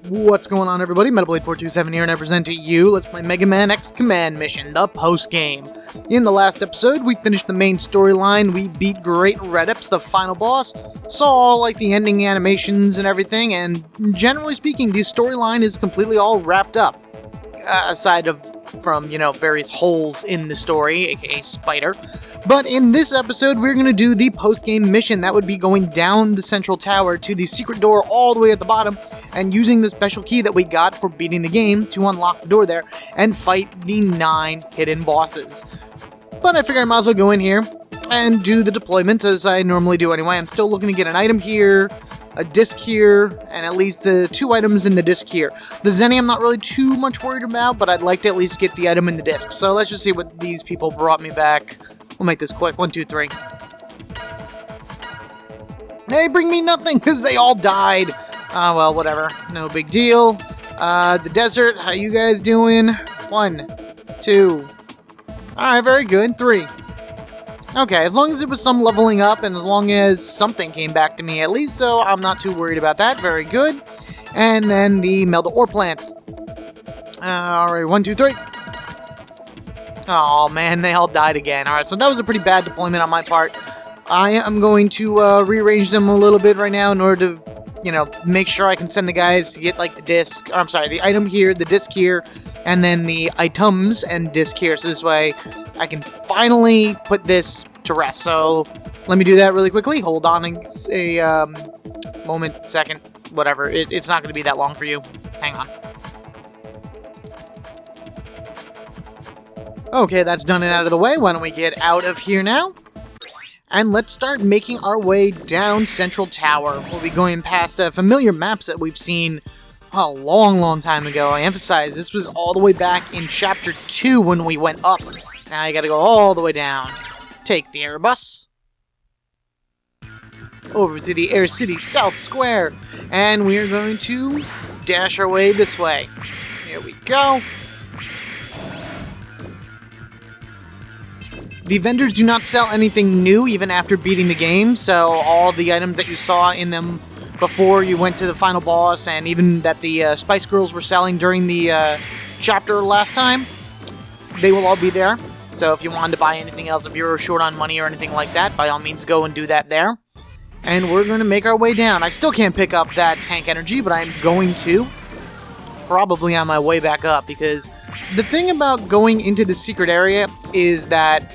What's going on, everybody? Metablade427 here, and I present to you Let's Play Megaman X Command Mission, the post-game. In the last episode, we finished the main storyline, we beat Great Redips, the final boss, saw all, like, the ending animations and everything, and generally speaking, the storyline is completely all wrapped up. Aside from, various holes in the story, aka Spider. But in this episode, we're going to do the post-game mission. That would be going down the central tower to the secret door all the way at the bottom, and using the special key that we got for beating the game to unlock the door there, and fight the 9 hidden bosses. But I figured I might as well go in here, and do the deployments as I normally do anyway. I'm still looking to get an item here, a disc here, and at least the 2 items in the disc here. The Zenny I'm not really too much worried about, but I'd like to at least get the item in the disc. So let's just see what these people brought me back. We'll make this quick. 1, 2, 3. They bring me nothing because they all died. Well, whatever. No big deal. The desert, how you guys doing? 1, 2. Alright, very good. 3. Okay, as long as it was some leveling up, and as long as something came back to me at least, so I'm not too worried about that. Very good. And then the Melda Ore Plant. Alright, 1, 2, 3. Oh man, they all died again. Alright, so that was a pretty bad deployment on my part. I am going to rearrange them a little bit right now in order to, make sure I can send the guys to get, like, the disc. I'm sorry, the item here, the disc here, and then the items and disc here. So this way I can finally put this to rest. So let me do that really quickly. Hold on a moment, second, whatever. It's not going to be that long for you. Hang on. Okay, that's done and out of the way. Why don't we get out of here now? And let's start making our way down Central Tower. We'll be going past familiar maps that we've seen a long, long time ago. I emphasize this was all the way back in Chapter 2 when we went up. Now you gotta go all the way down. Take the Airbus over to the Air City South Square. And we are going to dash our way this way. Here we go. The vendors do not sell anything new even after beating the game, so all the items that you saw in them before you went to the final boss, and even that the Spice Girls were selling during the chapter last time, they will all be there. So if you wanted to buy anything else, if you were short on money or anything like that, by all means go and do that there. And we're going to make our way down. I still can't pick up that tank energy, but I'm going to. Probably on my way back up, because the thing about going into the secret area is that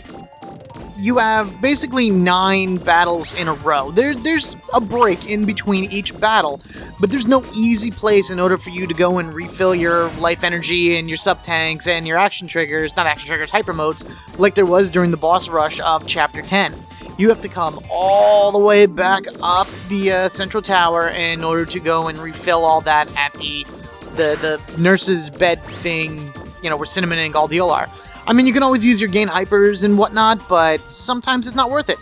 you have basically 9 battles in a row. There's a break in between each battle, but there's no easy place in order for you to go and refill your life energy and your sub-tanks and your action triggers, not action triggers, hyper modes, like there was during the boss rush of Chapter 10. You have to come all the way back up the Central Tower in order to go and refill all that at the nurse's bed thing, where Cinnamon and Galdeal are. I mean, you can always use your gain hypers and whatnot, but sometimes it's not worth it.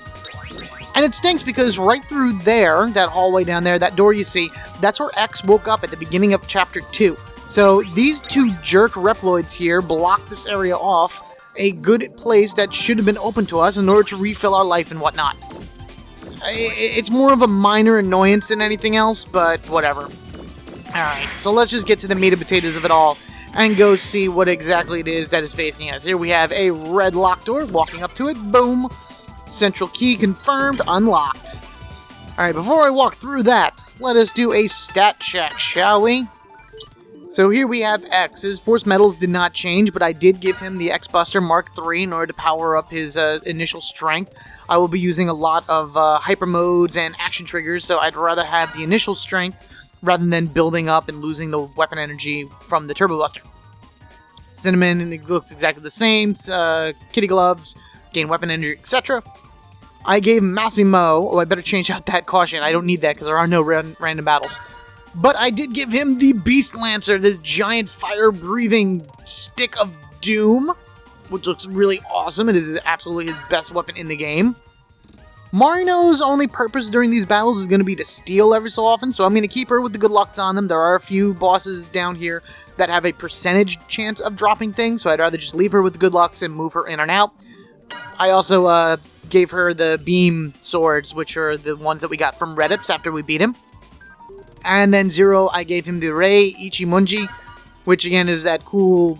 And it stinks because right through there, that hallway down there, that door you see, that's where X woke up at the beginning of Chapter 2. So these 2 jerk Reploids here block this area off, a good place that should have been open to us in order to refill our life and whatnot. It's more of a minor annoyance than anything else, but whatever. Alright, so let's just get to the meat and potatoes of it all, and go see what exactly it is that is facing us. Here we have a red lock door, walking up to it, boom. Central key confirmed, unlocked. Alright, before I walk through that, let us do a stat check, shall we? So here we have X. His force metals did not change, but I did give him the X-Buster Mark III in order to power up his initial strength. I will be using a lot of hyper modes and action triggers, so I'd rather have the initial strength rather than building up and losing the weapon energy from the Turbo Buster. Cinnamon, it looks exactly the same. Kitty Gloves, gain weapon energy, etc. I gave Massimo... Oh, I better change out that caution. I don't need that because there are no random battles. But I did give him the Beast Lancer, this giant fire-breathing stick of doom, which looks really awesome. It is absolutely his best weapon in the game. Marino's only purpose during these battles is going to be to steal every so often, so I'm going to keep her with the good lucks on them. There are a few bosses down here that have a percentage chance of dropping things, so I'd rather just leave her with the good lucks and move her in and out. I also gave her the beam swords, which are the ones that we got from Redips after we beat him. And then 0, I gave him the Rei Ichimonji, which again is that cool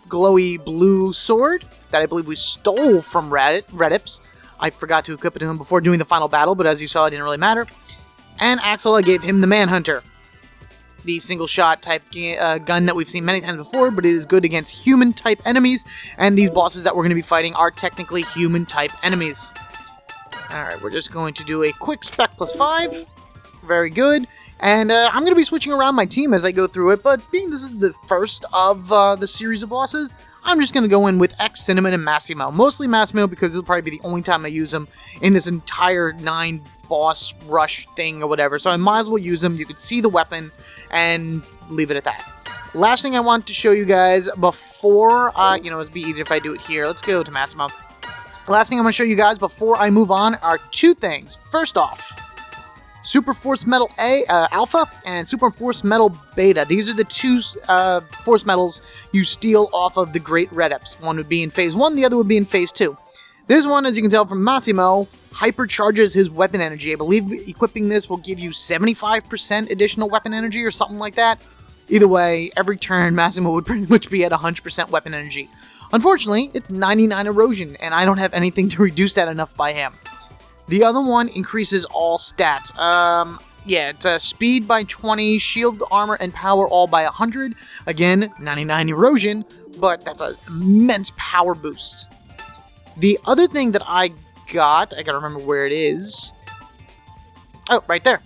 glowy blue sword that I believe we stole from Redips. I forgot to equip it to him before doing the final battle, but as you saw, it didn't really matter. And Axel, I gave him the Manhunter, the single-shot type gun that we've seen many times before, but it is good against human-type enemies, and these bosses that we're going to be fighting are technically human-type enemies. Alright, we're just going to do a quick spec plus 5. Very good. And I'm going to be switching around my team as I go through it, but being this is the first of the series of bosses, I'm just going to go in with X, Cinnamon, and Massimo. Mostly Massimo because this will probably be the only time I use him in this entire 9 boss rush thing or whatever. So I might as well use him. You can see the weapon and leave it at that. Last thing I want to show you guys before, it'd be easier if I do it here. Let's go to Massimo. Last thing I'm going to show you guys before I move on are 2 things. First off, Super Force Metal Alpha and Super Force Metal Beta. These are the 2 Force Metals you steal off of the Great Redips. One would be in Phase 1, the other would be in Phase 2. This one, as you can tell from Massimo, hypercharges his weapon energy. I believe equipping this will give you 75% additional weapon energy or something like that. Either way, every turn, Massimo would pretty much be at 100% weapon energy. Unfortunately, it's 99 erosion, and I don't have anything to reduce that enough by him. The other one increases all stats. It's speed by 20, shield, armor, and power all by 100. Again, 99 erosion, but that's an immense power boost. The other thing that I gotta remember where it is. Oh, right there.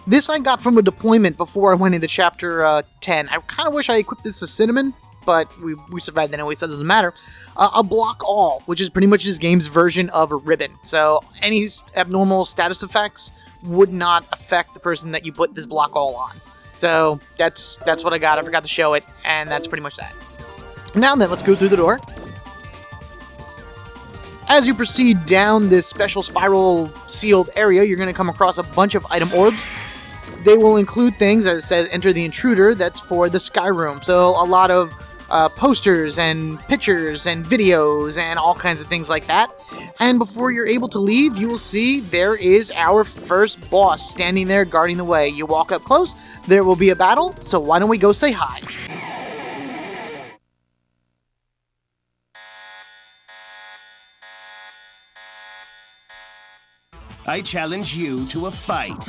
This I got from a deployment before I went into Chapter 10. I kind of wish I equipped this to Cinnamon, but we survived anyway, so it doesn't matter. A block all, which is pretty much this game's version of a ribbon. So any abnormal status effects would not affect the person that you put this block all on. So that's what I got. I forgot to show it, and that's pretty much that. Now then, let's go through the door. As you proceed down this special spiral sealed area, you're going to come across a bunch of item orbs. They will include things, as it says, enter the intruder, that's for the Sky Room. So a lot of posters and pictures and videos and all kinds of things like that. And before you're able to leave, you will see there is our first boss standing there guarding the way. You walk up close, there will be a battle, so why don't we go say hi? I challenge you to a fight.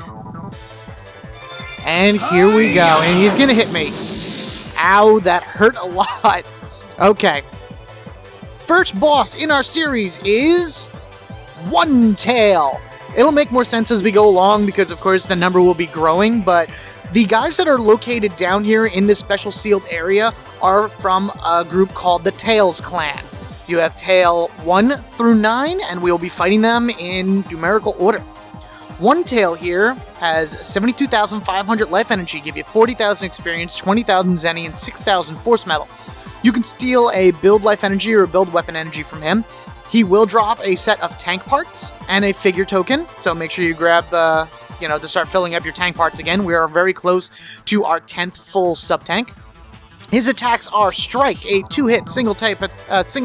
And here we go, and he's gonna hit me. Ow, that hurt a lot. Okay. First boss in our series is One Tail. It'll make more sense as we go along because, of course, the number will be growing, but the guys that are located down here in this special sealed area are from a group called the Tails Clan. You have Tail 1 through 9, and we'll be fighting them in numerical order. One Tail here has 72,500 life energy, give you 40,000 experience, 20,000 Zenny, and 6,000 force metal. You can steal a build life energy or build weapon energy from him. He will drop a set of tank parts and a figure token, so make sure you grab, to start filling up your tank parts again. We are very close to our 10th full sub-tank. His attacks are Strike, a 2-hit single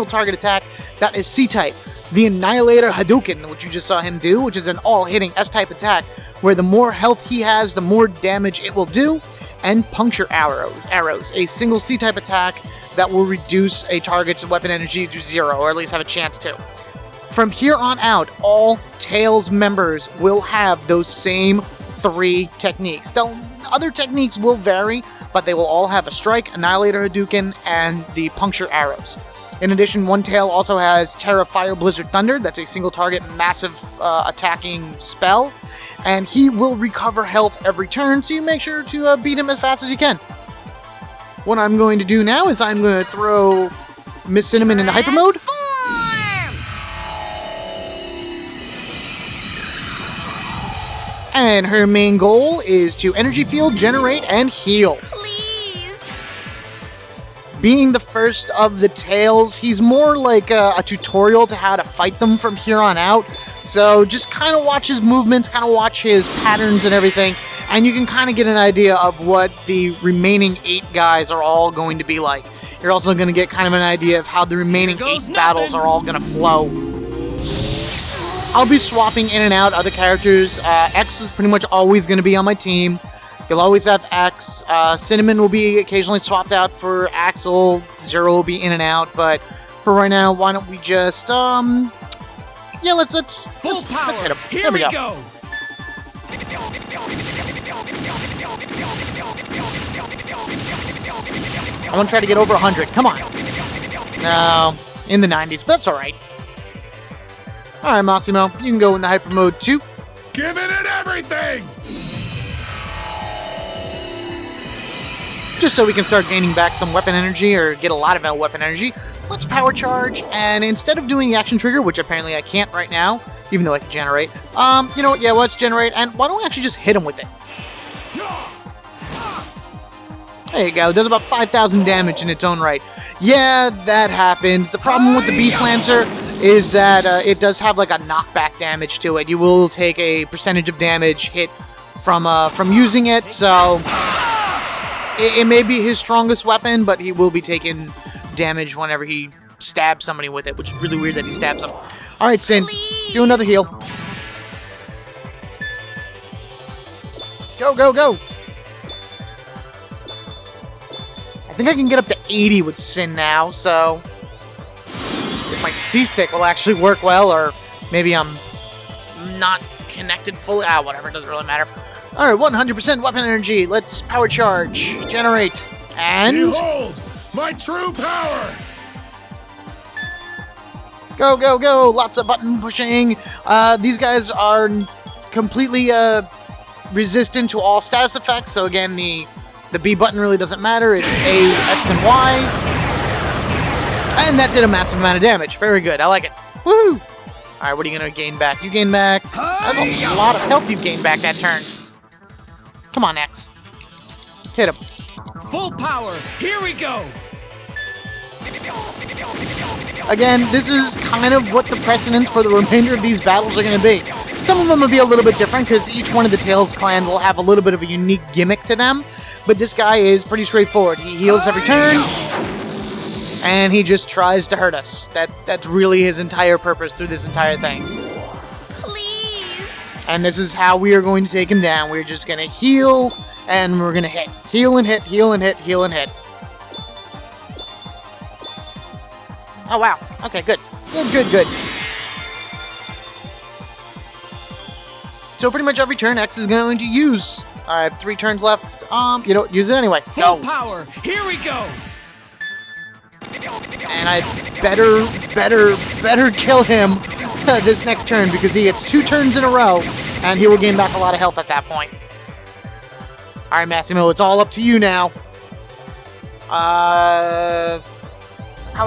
target attack that is C-type. The Annihilator Hadouken, which you just saw him do, which is an all-hitting S-type attack, where the more health he has, the more damage it will do. And Puncture Arrows, a single C-type attack that will reduce a target's weapon energy to 0, or at least have a chance to. From here on out, all Tails members will have those same 3 techniques. The other techniques will vary, but they will all have a Strike, Annihilator Hadouken, and the Puncture Arrows. In addition, One Tail also has Terra Fire Blizzard Thunder. That's a single target massive attacking spell. And he will recover health every turn, so you make sure to beat him as fast as you can. What I'm going to do now is I'm going to throw Miss Cinnamon into hyper mode. And her main goal is to energy field, generate, and heal. Being the first of the Tails, he's more like a tutorial to how to fight them from here on out. So just kind of watch his movements, kind of watch his patterns and everything, and you can kind of get an idea of what the remaining 8 guys are all going to be like. You're also going to get kind of an idea of how the remaining 8 battles are all going to flow. I'll be swapping in and out other characters. X is pretty much always going to be on my team. You'll always have X. Cinnamon will be occasionally swapped out for Axel. Zero will be in and out, but for right now, why don't we just yeah, let's hit him. Here we go. I want to try to get over 100. Come on. No, in the 90s, but that's all right. All right, Massimo, you can go in the hyper mode too. Giving it everything. Just so we can start gaining back some weapon energy, or get a lot of weapon energy, let's power charge, and instead of doing the action trigger, which apparently I can't right now, even though I can generate, you know what, yeah, let's generate, and why don't we actually just hit him with it? There you go, does about 5,000 damage in its own right. Yeah, that happens. The problem with the Beast Lancer is that it does have like a knockback damage to it. You will take a percentage of damage hit from using it, so it may be his strongest weapon, but he will be taking damage whenever he stabs somebody with it, which is really weird that he stabs them. Alright, Sin, do another heal. Go, go, go! I think I can get up to 80 with Sin now, so if my C-stick will actually work well, or maybe I'm not connected fully. Whatever, it doesn't really matter. Alright, 100% weapon energy. Let's power charge. Generate. And behold my true power! Go, go, go! Lots of button pushing. These guys are completely resistant to all status effects, so again, the B button really doesn't matter. It's A, X, and Y. And that did a massive amount of damage. Very good. I like it. Woohoo! Alright, what are you going to gain back? You gain back... That's a lot of health you gained back that turn. Come on, X. Hit him. Full power. Here we go. Again, this is kind of what the precedents for the remainder of these battles are going to be. Some of them will be a little bit different because each one of the Tails clan will have a little bit of a unique gimmick to them. But this guy is pretty straightforward. He heals every turn, and he just tries to hurt us. That's really his entire purpose through this entire thing. Please. And this is how we are going to take him down. We're just going to heal, and we're going to hit. Heal and hit, heal and hit, heal and hit. Oh, wow. Okay, good. Good, good, good. So pretty much every turn, X is going to use. I have 3 turns left. You know, use it anyway. Full power. Here we go. And I better kill him this next turn because he gets 2 turns in a row, and he will gain back a lot of health at that point. All right, Massimo, it's all up to you now. Power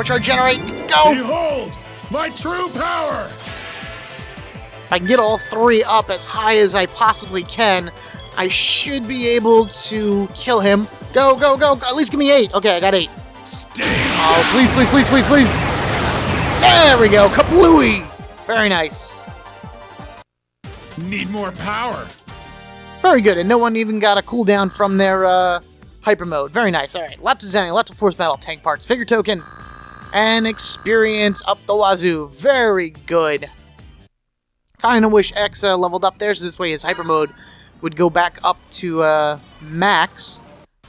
charge generate. Go. Behold my true power. If I can get all 3 up as high as I possibly can, I should be able to kill him. Go, go, go. At least give me 8. Okay, I got 8. Oh, please, please, please, please, please. There we go. Kablooey. Very nice. Need more power. Very good. And no one even got a cooldown from their hyper mode. Very nice. All right. Lots of Zenny, lots of Force Battle tank parts, figure token, and experience up the wazoo. Very good. Kind of wish X leveled up there, so this way his hyper mode would go back up to max,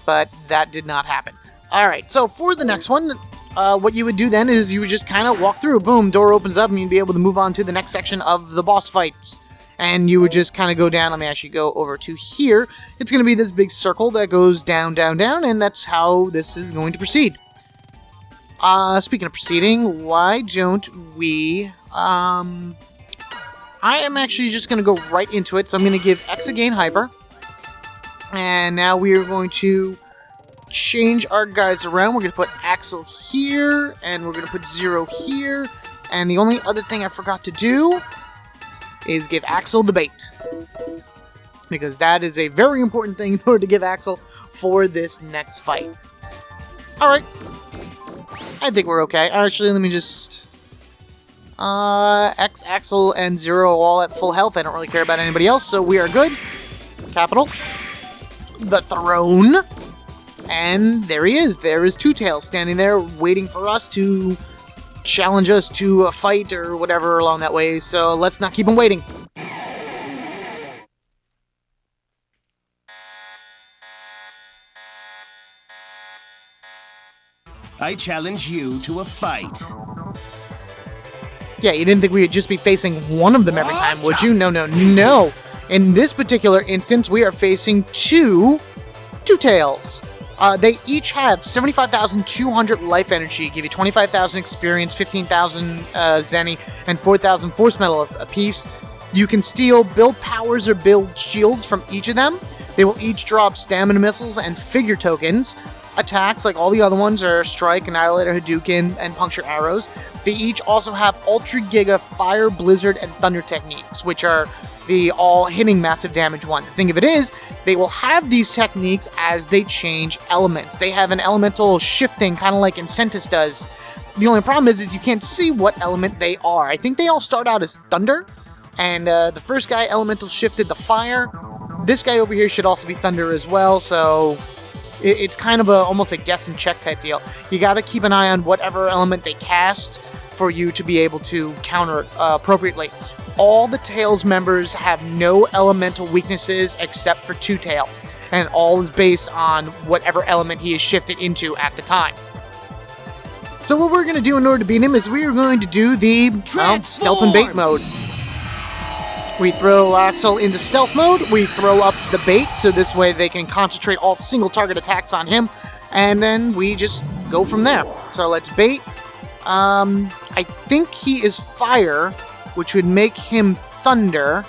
but that did not happen. Alright, so for the next one, what you would do then is you would just kind of walk through. Boom, door opens up, and you'd be able to move on to the next section of the boss fights. And you would just kind of go down. Let me actually go over to here. It's going to be this big circle that goes down, down, down, and that's how this is going to proceed. Speaking of proceeding, why don't we... I am actually just going to go right into it. So I'm going to give X a gain hyper. And now we are going to change our guys around. We're going to put Axel here. And we're going to put Zero here. And the only other thing I forgot to do is give Axel the bait. Because that is a very important thing in order to give Axel for this next fight. Alright. I think we're okay. Actually, let me just... X, Axel, and Zero all at full health. I don't really care about anybody else, so we are good. Capital. The throne. And there he is. There is Two Tails standing there waiting for us to challenge us to a fight or whatever along that way, so let's not keep him waiting. I challenge you to a fight. Yeah, you didn't think we would just be facing one of them every time, would you? No, no, no. In this particular instance, we are facing two tails. They each have 75,200 life energy, give you 25,000 experience, 15,000 zenny, and 4,000 force metal apiece. You can steal build powers or build shields from each of them. They will each drop stamina missiles and figure tokens. Attacks, like all the other ones, are Strike, Annihilator, Hadouken, and Puncture Arrows. They each also have Ultra Giga, Fire, Blizzard, and Thunder techniques, which are the all-hitting massive damage one. The thing of it is, they will have these techniques as they change elements. They have an elemental shifting, kind of like Incentus does. The only problem is you can't see what element they are. I think they all start out as Thunder, and the first guy, Elemental, shifted the Fire. This guy over here should also be Thunder as well, so it's kind of almost a guess and check type deal. You got to keep an eye on whatever element they cast for you to be able to counter it appropriately. All the Tails members have no elemental weaknesses except for Two Tails, and all is based on whatever element he is shifted into at the time. So what we're going to do in order to beat him is we are going to do the stealth and bait mode. We throw Axel into stealth mode, we throw up the bait, so this way they can concentrate all single target attacks on him, and then we just go from there. So let's bait. I think he is fire, which would make him thunder.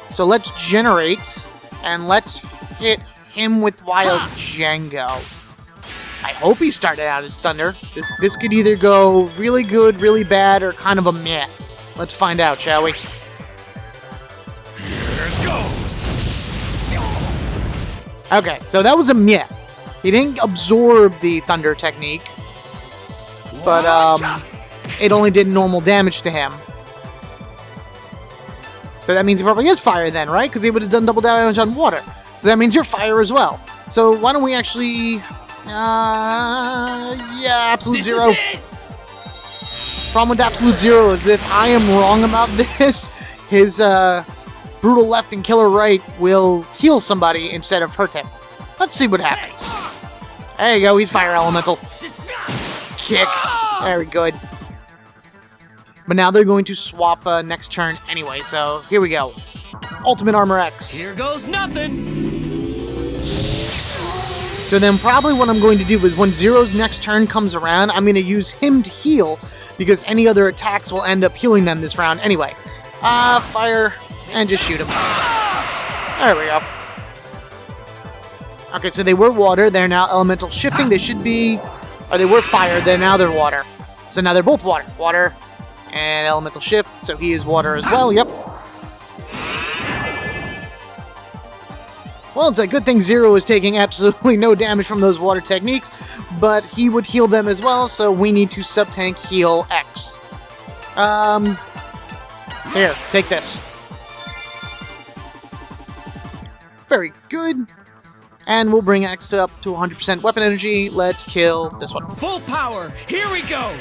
So let's generate, and let's hit him with Wild Django. I hope he started out as thunder. This could either go really good, really bad, or kind of a meh. Let's find out, shall we? Okay, so that was a meh. He didn't absorb the thunder technique, but it only did normal damage to him. So that means he probably is fire then, right? Because he would have done double damage on water. So that means you're fire as well. So why don't we actually... yeah, Absolute Zero. Problem with Absolute Zero is if I am wrong about this, his brutal left and killer right will heal somebody instead of hurt him. Let's see what happens. There you go, he's fire elemental. Kick. Very good. But now they're going to swap next turn anyway, so here we go. Ultimate Armor X. Here goes nothing. So then probably what I'm going to do is when Zero's next turn comes around, I'm going to use him to heal, because any other attacks will end up healing them this round anyway. Fire, and just shoot him. There we go. Okay, so they were water, they're now elemental shifting, they should be... Or they were fire, now they're water. So now they're both water. Water and elemental shift, so he is water as well, yep. Well, it's a good thing Zero is taking absolutely no damage from those water techniques, but he would heal them as well, so we need to sub-tank heal X. Here, take this. Very good. And we'll bring X up to 100% weapon energy. Let's kill this one. Full power. Here we go.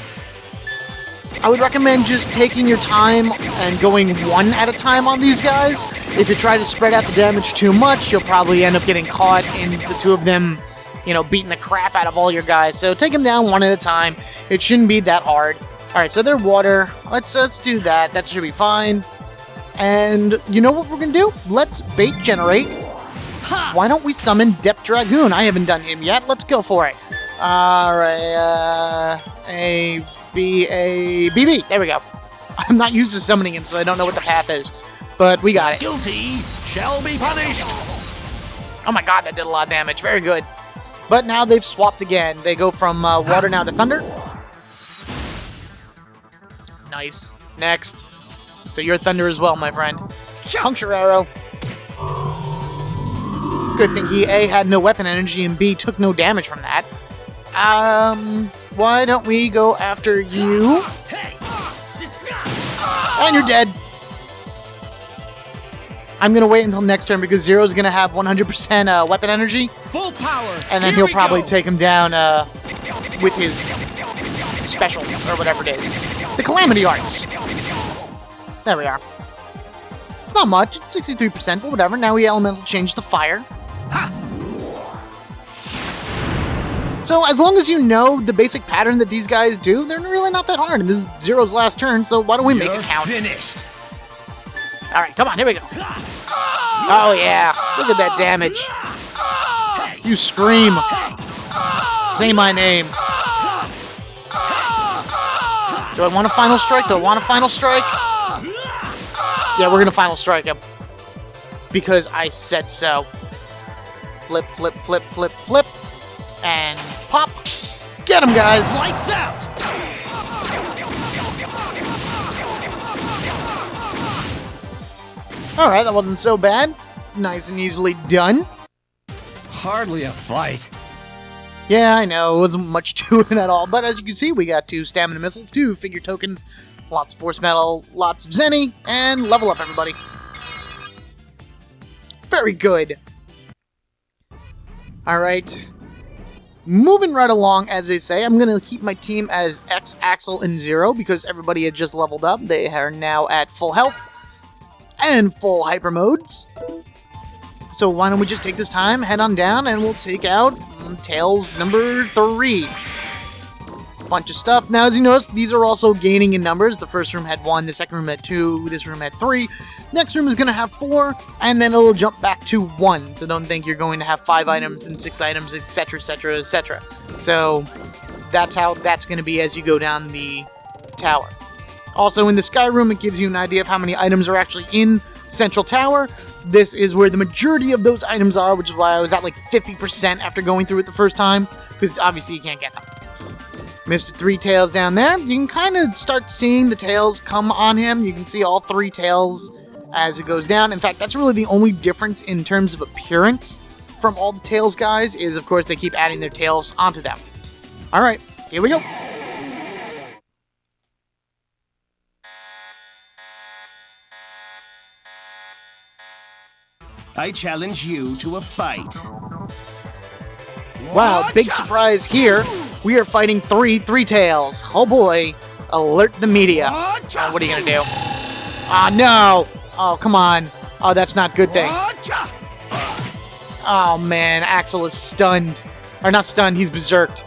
I would recommend just taking your time and going one at a time on these guys. If you try to spread out the damage too much, you'll probably end up getting caught in the two of them, beating the crap out of all your guys. So take them down one at a time. It shouldn't be that hard. All right, so they're water. Let's do that. That should be fine. And you know what we're going to do? Let's bait generate. Why don't we summon Depth Dragoon? I haven't done him yet. Let's go for it. Alright, A, B, A, B, B. There we go. I'm not used to summoning him, so I don't know what the path is. But we got it. Guilty shall be punished. Oh my god, that did a lot of damage. Very good. But now they've swapped again. They go from water now to thunder. Nice. Next. So you're thunder as well, my friend. Puncture arrow. Good thing he A, had no weapon energy, and B, took no damage from that. Why don't we go after you? And you're dead. I'm going to wait until next turn because Zero's going to have 100% weapon energy. Full power. And then he'll probably take him down with his special, or whatever it is. The Calamity Arts. There we are. It's not much, it's 63%, but whatever. Now we elemental change to fire. Ha! So as long as you know the basic pattern that these guys do, they're really not that hard. And this is Zero's last turn, so why don't we make it count? Finished. All right, come on, here we go. Oh yeah, look at that damage. You scream. Say my name. Do I want a final strike? Do I want a final strike? Yeah, we're gonna final strike him. Because I said so. Flip, flip, flip, flip, flip. And pop. Get him, guys. Lights out! Alright, that wasn't so bad. Nice and easily done. Hardly a fight. Yeah, I know, it wasn't much to it at all, but as you can see, we got 2 stamina missiles, 2 figure tokens, lots of force metal, lots of Zenny, and level up, everybody. Very good. Alright. Moving right along, as they say, I'm going to keep my team as X, Axel, and Zero, because everybody had just leveled up. They are now at full health and full hyper modes. So why don't we just take this time, head on down, and we'll take out Tails number 3. Bunch of stuff. Now, as you notice, these are also gaining in numbers. The first room had 1, the second room had 2, this room had 3. Next room is going to have 4, and then it'll jump back to 1. So don't think you're going to have 5 items and 6 items, etc., etc., etc. So that's how that's going to be as you go down the tower. Also, in the Sky Room, it gives you an idea of how many items are actually in Central Tower. This is where the majority of those items are, which is why I was at like 50% after going through it the first time, because obviously you can't get them. Mr. Three Tails down there, you can kind of start seeing the tails come on him. You can see all 3 tails as it goes down. In fact, that's really the only difference in terms of appearance from all the Tails guys, is of course they keep adding their tails onto them. Alright, here we go. I challenge you to a fight. Wow, big surprise here. We are fighting 3 Tails. Oh boy. Alert the media. What are you gonna do? Ah, no! Oh, come on. Oh, that's not a good thing. Oh man, Axel is stunned. Or not stunned, he's berserked.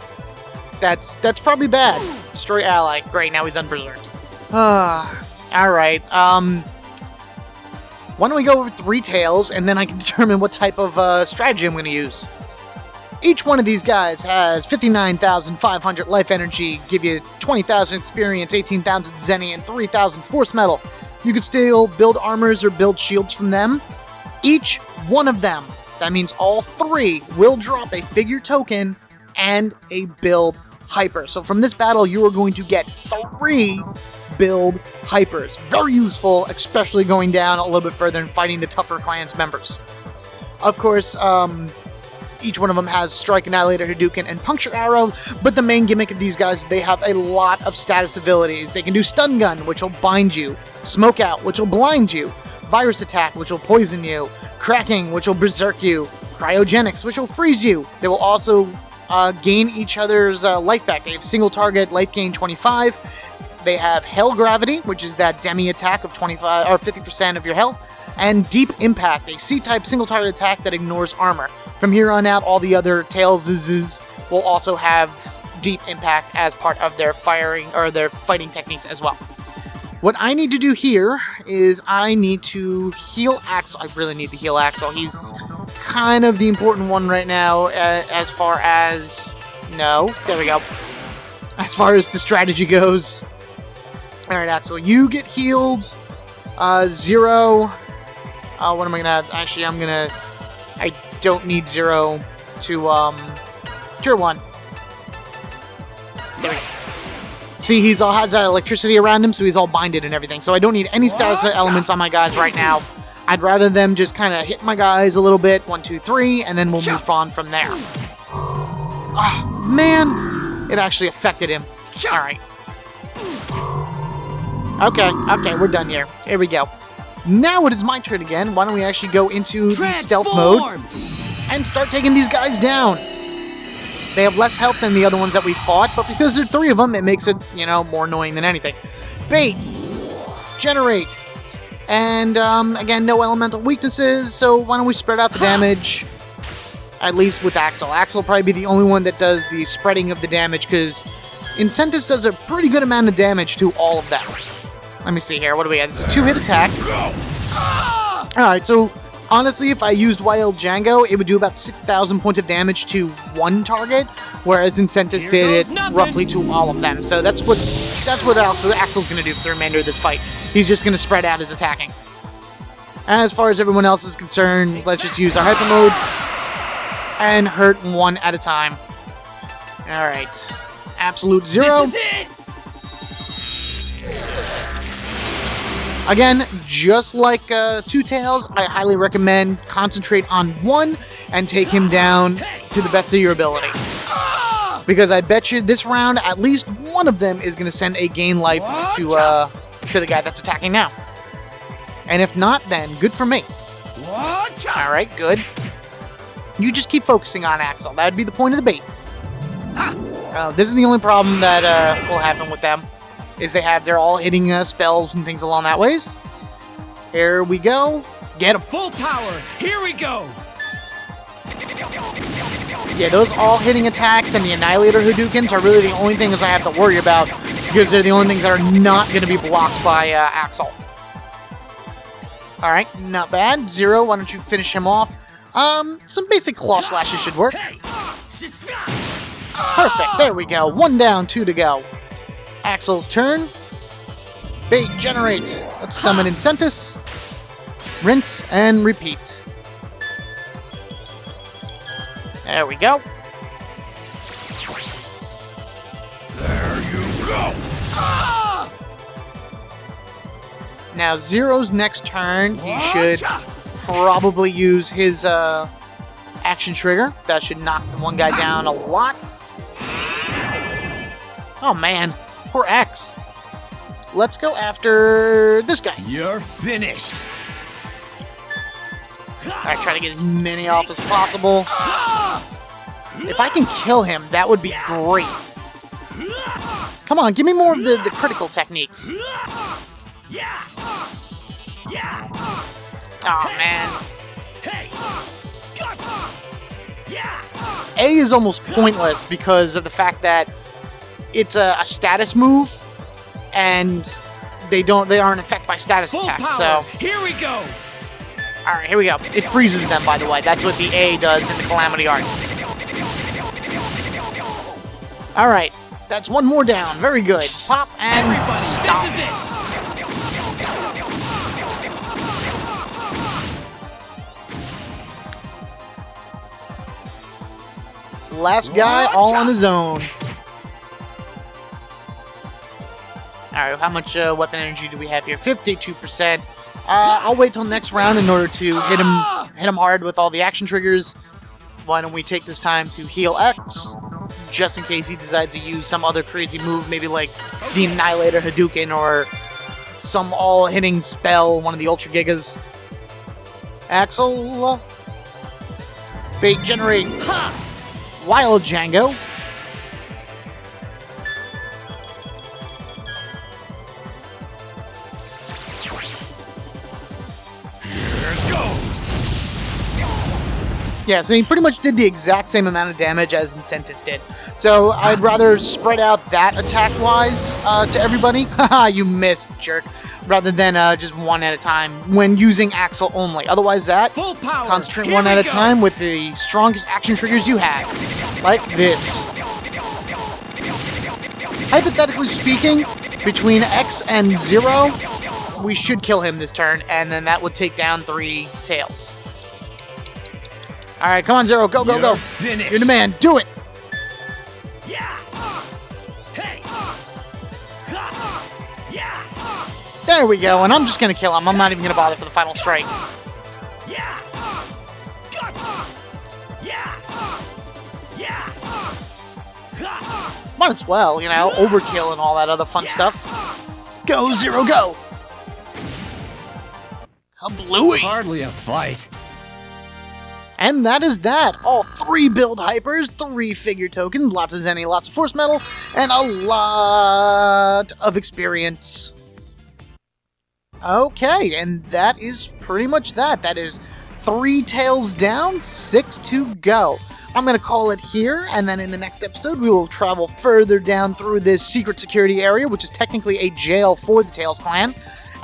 That's probably bad. Destroy ally. Great, now he's unberserked. Alright, why don't we go over 3 Tails, and then I can determine what type of strategy I'm going to use. Each one of these guys has 59,500 life energy, give you 20,000 experience, 18,000 Zenny, and 3,000 force metal. You can still build armors or build shields from them. Each one of them, that means all 3, will drop a figure token and a build hyper. So from this battle, you are going to get 3 build hypers. Very useful, especially going down a little bit further and fighting the tougher clans members. Of course, each one of them has Strike, Annihilator, Hadouken, and Puncture Arrow, but the main gimmick of these guys, they have a lot of status abilities. They can do Stun Gun, which will bind you, Smoke Out, which will blind you, Virus Attack, which will poison you, Cracking, which will berserk you, Cryogenics, which will freeze you. They will also gain each other's life back. They have single target life gain 25. They have Hell Gravity, which is that demi attack of 25 or 50% of your health, and Deep Impact, a C-type single target attack that ignores armor. From here on out, all the other Tailses will also have Deep Impact as part of their firing or their fighting techniques as well. What I need to do here is I need to heal Axel. I really need to heal Axel. He's kind of the important one right now as far as... No, there we go. As far as the strategy goes. Alright, Axel, you get healed. Zero. What am I gonna... Actually, I'm gonna... I don't need Zero to, Cure 1. There we go. See, he's all has that electricity around him, so he's all binded and everything. So I don't need any status elements on my guys right now. I'd rather them just kind of hit my guys a little bit. 1, 2, 3, and then we'll move on from there. Oh, man. It actually affected him. Alright. Okay, we're done here. Here we go. Now it is my turn again. Why don't we actually go into the stealth mode and start taking these guys down. They have less health than the other ones that we fought, but because there are 3 of them, it makes it, you know, more annoying than anything. Bait. Generate. And, again, no elemental weaknesses, so why don't we spread out the damage. At least with Axel. Axel will probably be the only one that does the spreading of the damage, because Incentus does a pretty good amount of damage to all of them. Let me see here. What do we have? It's a 2-hit attack. Alright, so honestly, if I used Wild Django, it would do about 6,000 points of damage to one target, whereas Incentus did it roughly to all of them. So that's what Axel's going to do for the remainder of this fight. He's just going to spread out his attacking. As far as everyone else is concerned, let's just use our hyper modes and hurt one at a time. Alright. Absolute Zero. This is it! Again, just like Two Tails, I highly recommend concentrate on one and take him down to the best of your ability. Because I bet you this round, at least one of them is going to send a gain life to the guy that's attacking now. And if not, then good for me. Alright, good. You just keep focusing on Axel. That would be the point of the bait. This is the only problem that will happen with them. Is they're all hitting spells and things along that ways. Here we go. Get him. Full power. Here we go. Yeah, those all hitting attacks and the Annihilator Hadoukens are really the only things I have to worry about, because they're the only things that are not going to be blocked by Axel. Alright, not bad. Zero, why don't you finish him off? Some basic claw slashes should work. Perfect, there we go. 1 down, 2 to go. Axel's turn. Bait, generate. Let's summon Incentus. Rinse and repeat. There we go. There you go. Now, Zero's next turn, he should probably use his action trigger. That should knock the one guy down a lot. Oh man, poor X. Let's go after this guy. You're finished. Alright, try to get as many off as possible. If I can kill him, that would be great. Come on, give me more of the critical techniques. Oh man. A is almost pointless because of the fact that it's a status move, and they aren't affected by status attacks. So here we go. all right, here we go. It freezes them, by the way. That's what the A does in the Calamity Art. All right, that's one more down. Very good. Pop and Everybody, stop. this is it. Last guy all on his own. Alright, how much weapon energy do we have here? 52%. I'll wait till next round in order to hit him hard with all the action triggers. Why don't we take this time to heal X, just in case he decides to use some other crazy move, maybe like the Annihilator Hadouken or some all-hitting spell, one of the Ultra Gigas. Axel, bait generate. Wild Django. Here it goes. Yeah, so he pretty much did the exact same amount of damage as Incentus did. So I'd rather spread out that attack-wise to everybody. Haha, you missed, jerk. Rather than just one at a time when using Axel only. Otherwise that, Full power. concentrate Here one we at a go. time with the strongest action triggers you have. Like this. Hypothetically speaking, between X and Zero, we should kill him this turn, and then that would take down 3 Tails. Alright, come on, Zero, go, go, You're go. finished. You're the man, do it! There we go, and I'm just gonna kill him. I'm not even gonna bother for the final strike. Might as well, you know, overkill and all that other fun stuff. Go, Zero, go! Kablooey! Hardly a fight. And that is that. All 3 build hypers, 3 figure tokens, lots of Zenny, lots of Force Metal, and a lot of experience. Okay, and that is pretty much that. That is 3 tails down, 6 to go. I'm going to call it here, and then in the next episode, we will travel further down through this secret security area, which is technically a jail for the Tails clan.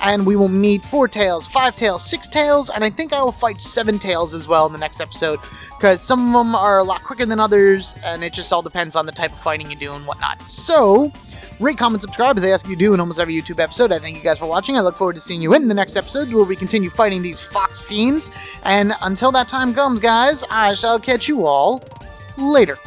And we will meet 4 tails, 5 tails, 6 tails, and I think I will fight 7 tails as well in the next episode, because some of them are a lot quicker than others, and it just all depends on the type of fighting you do and whatnot. So, rate, comment, subscribe, as I ask you to do in almost every YouTube episode. I thank you guys for watching. I look forward to seeing you in the next episode, where we continue fighting these fox fiends. And until that time comes, guys, I shall catch you all later.